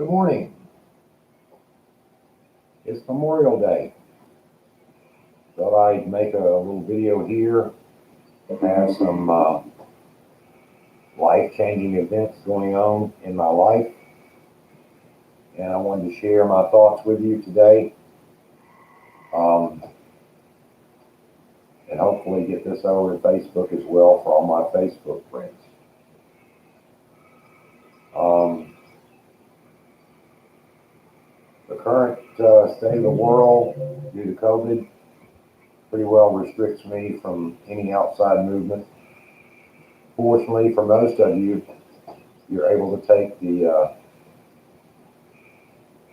Good morning. It's Memorial Day. Thought I'd make a little video here. Have some life-changing events going on in my life, and I wanted to share my thoughts with you today, and hopefully get this over to Facebook as well for all my Facebook friends. The current state of the world due to COVID pretty well restricts me from any outside movement. Fortunately, for most of you, you're able to take the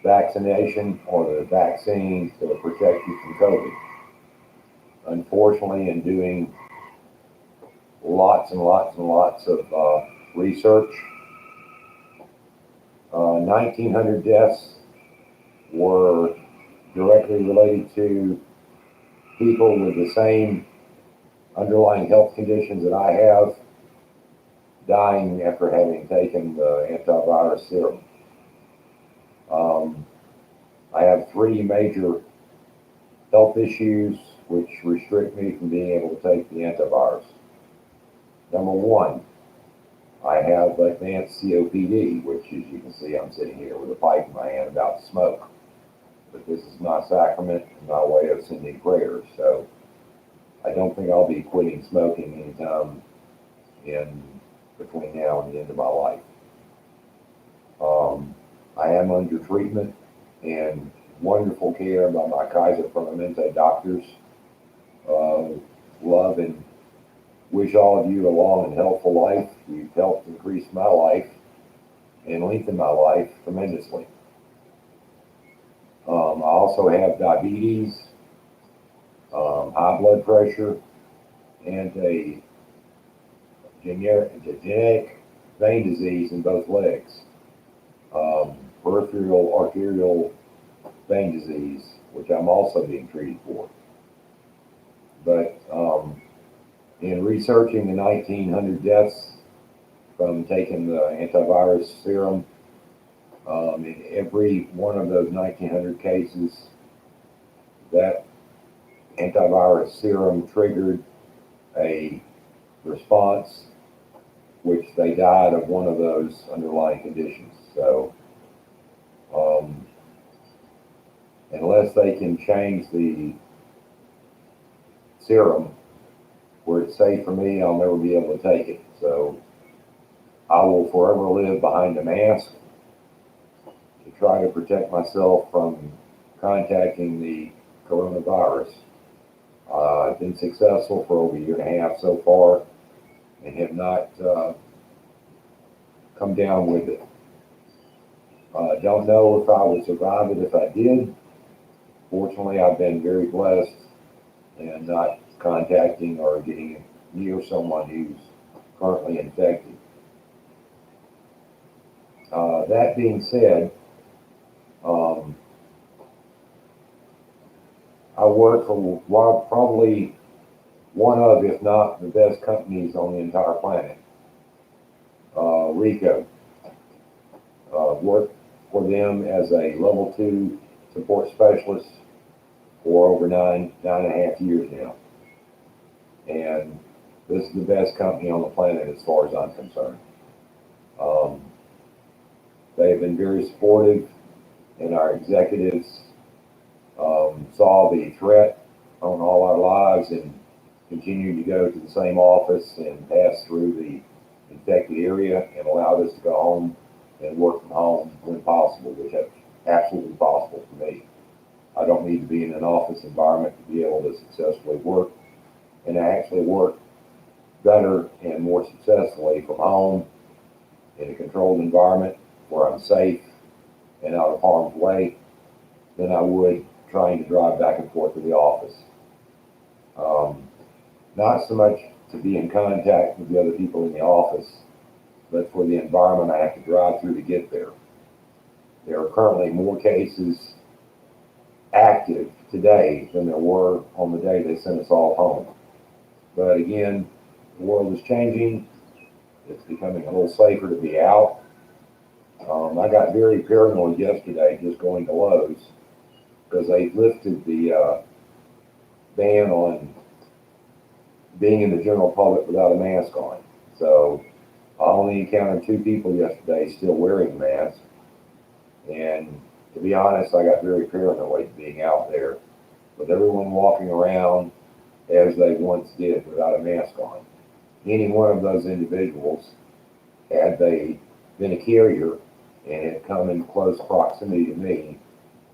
vaccination or the vaccines that will protect you from COVID. Unfortunately, in doing lots and lots of research, 1,900 deaths were directly related to people with the same underlying health conditions that I have, dying after having taken the antivirus serum. I have three major health issues which restrict me from being able to take the antivirus. Number one, I have advanced COPD, which, as you can see, I'm sitting here with a pipe in my hand about to smoke. But this is my sacrament and my way of sending prayers, so I don't think I'll be quitting smoking anytime in between now and the end of my life. I am under treatment and wonderful care by my Kaiser Permanente doctors. Love and wish all of you a long and healthful life. You've helped increase my life and lengthen my life tremendously. I also have diabetes, high blood pressure, and a genetic vein disease in both legs, peripheral arterial vein disease, which I'm also being treated for. But in researching the 1,900 deaths from taking the antivirus serum, in every one of those 1,900 cases, that antivirus serum triggered a response which they died of one of those underlying conditions. So unless they can change the serum where it's safe for me, I'll never be able to take it. So I will forever live behind a mask to try to protect myself from contacting the coronavirus. I've been successful for over a year and a half so far and have not come down with it. Don't know if I would survive it if I did. Fortunately, I've been very blessed and not contacting or getting near someone who's currently infected. That being said, I work for probably one of, if not the best companies on the entire planet, Ricoh. Worked for them as a level 2 support specialist for over nine and a half years now. And this is the best company on the planet as far as I'm concerned. They've been very supportive, and our executives saw the threat on all our lives and continued to go to the same office and pass through the infected area and allowed us to go home and work from home when possible, which is absolutely possible for me. I don't need to be in an office environment to be able to successfully work, and I actually work better and more successfully from home in a controlled environment where I'm safe and out of harm's way than I would trying to drive back and forth to the office. Not so much to be in contact with the other people in the office, but for the environment I have to drive through to get there. There are currently more cases active today than there were on the day they sent us all home. But again, the world is changing. It's becoming a little safer to be out. I got very paranoid yesterday just going to Lowe's because they lifted the ban on being in the general public without a mask on. So I only encountered two people yesterday still wearing masks. And to be honest, I got very paranoid being out there with everyone walking around as they once did without a mask on. Any one of those individuals, had they been a carrier and had come in close proximity to me,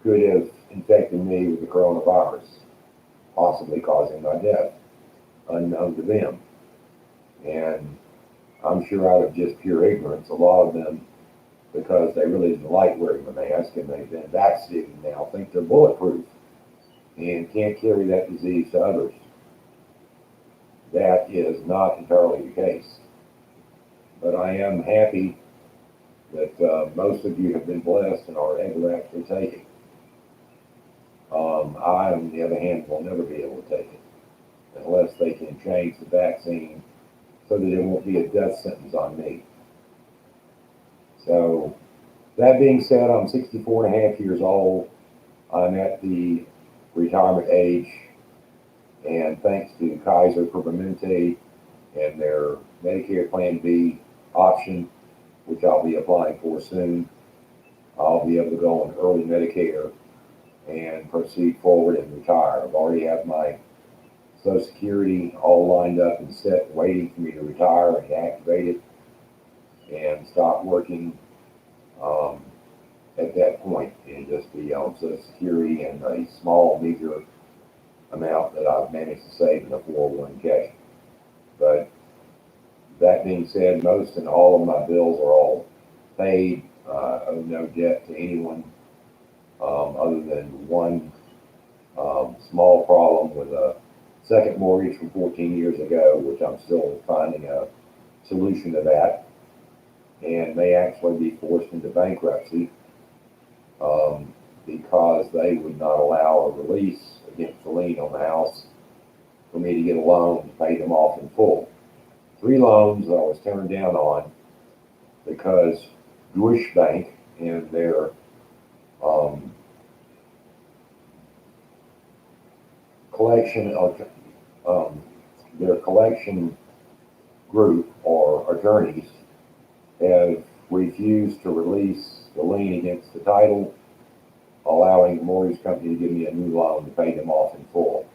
could have infected me with the coronavirus, possibly causing my death, unknown to them. And I'm sure out of just pure ignorance, a lot of them, because they really didn't like wearing the mask and they've been vaccinated now, think they're bulletproof and can't carry that disease to others. That is not entirely the case. But I am happy that most of you have been blessed and are able to actually take it. I, on the other hand, will never be able to take it unless they can change the vaccine so that it won't be a death sentence on me. So, that being said, I'm 64 and a half years old. I'm at the retirement age, and thanks to Kaiser Permanente and their Medicare Plan B option, which I'll be applying for soon, I'll be able to go on early Medicare and proceed forward and retire. I've already have my Social Security all lined up and set, waiting for me to retire and activate it and stop working at that point and just be on Social Security and a small, meager amount that I've managed to save in a 401k. But that being said, most and all of my bills are all paid. I owe no debt to anyone other than one small problem with a second mortgage from 14 years ago, which I'm still finding a solution to that, and may actually be forced into bankruptcy because they would not allow a release against the lien on the house for me to get a loan to pay them off in full. 3 loans I was turned down on because Deutsche Bank and their collection of their collection group or attorneys have refused to release the lien against the title, allowing the mortgage company to give me a new loan to pay them off in full.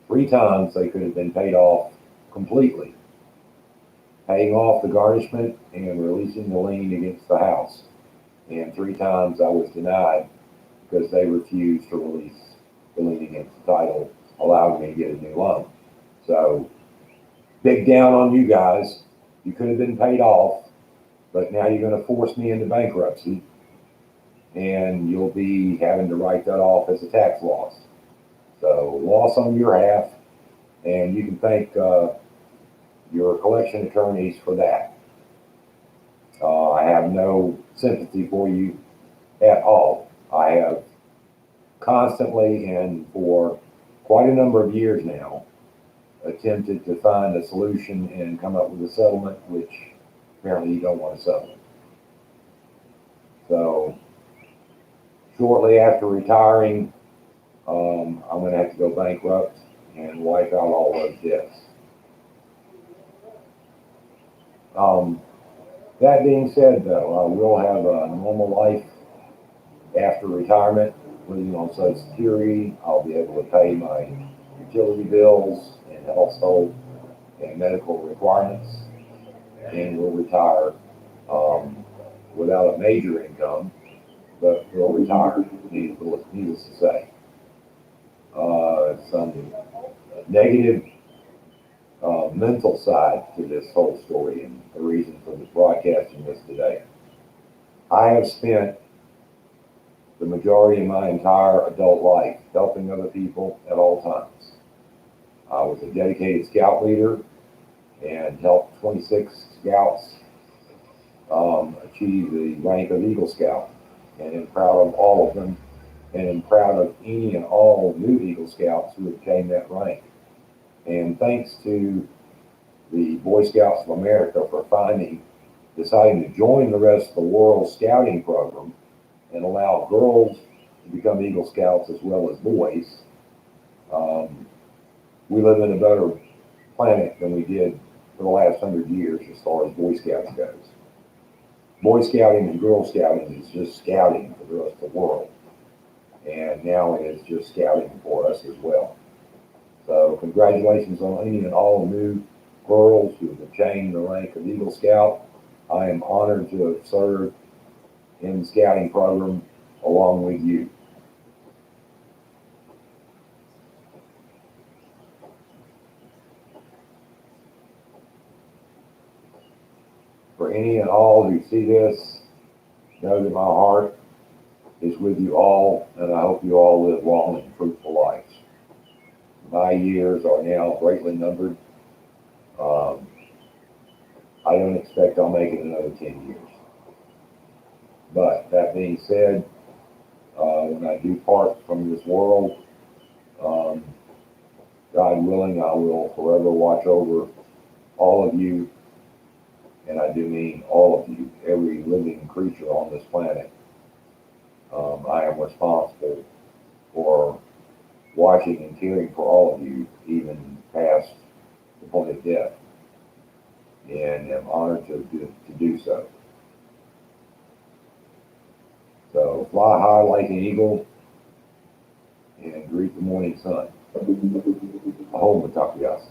3 times they could have been paid off completely, paying off the garnishment and releasing the lien against the house. And 3 times I was denied because they refused to release the lien against the title, allowing me to get a new loan. So, big down on you guys. You could have been paid off, but now you're going to force me into bankruptcy, and you'll be having to write that off as a tax loss. So, loss on your half, and you can thank your collection attorneys for that. I have no sympathy for you at all. I have constantly and for quite a number of years now attempted to find a solution and come up with a settlement, which apparently you don't want to settle. So shortly after retiring, I'm going to have to go bankrupt and wipe out all those debts. That being said, though, I will have a normal life after retirement, living on Social Security. I'll be able to pay my utility bills and household and medical requirements, and will retire without a major income, but will retire, needless to say. Some negative mental side to this whole story and the reason for this broadcasting this today. I have spent the majority of my entire adult life helping other people at all times. I was a dedicated scout leader and helped 26 scouts achieve the rank of Eagle Scout, and am proud of all of them, and am proud of any and all new Eagle Scouts who obtained that rank. And thanks to the Boy Scouts of America for finding deciding to join the rest of the world scouting program and allow girls to become Eagle Scouts as well as boys. Um, we live in a better planet than we did for the last 100 years as far as Boy Scouts goes. Boy Scouting and Girl Scouting is just scouting for the rest of the world. And now it is just scouting for us as well. So congratulations on any and all new girls who have attained the rank of Eagle Scout. I am honored to have served in the scouting program along with you. For any and all who see this, know that my heart is with you all, and I hope you all live long and fruitful lives. My years are now greatly numbered. Um, I don't expect I'll make it another 10 years. But that being said, when I do part from this world, um, God willing, I will forever watch over all of you, and I do mean all of you, every living creature on this planet. I am responsible for watching and caring for all of you, even past the point of death, and am honored to do so. So fly high like an eagle and greet the morning sun. Ahom Matakias.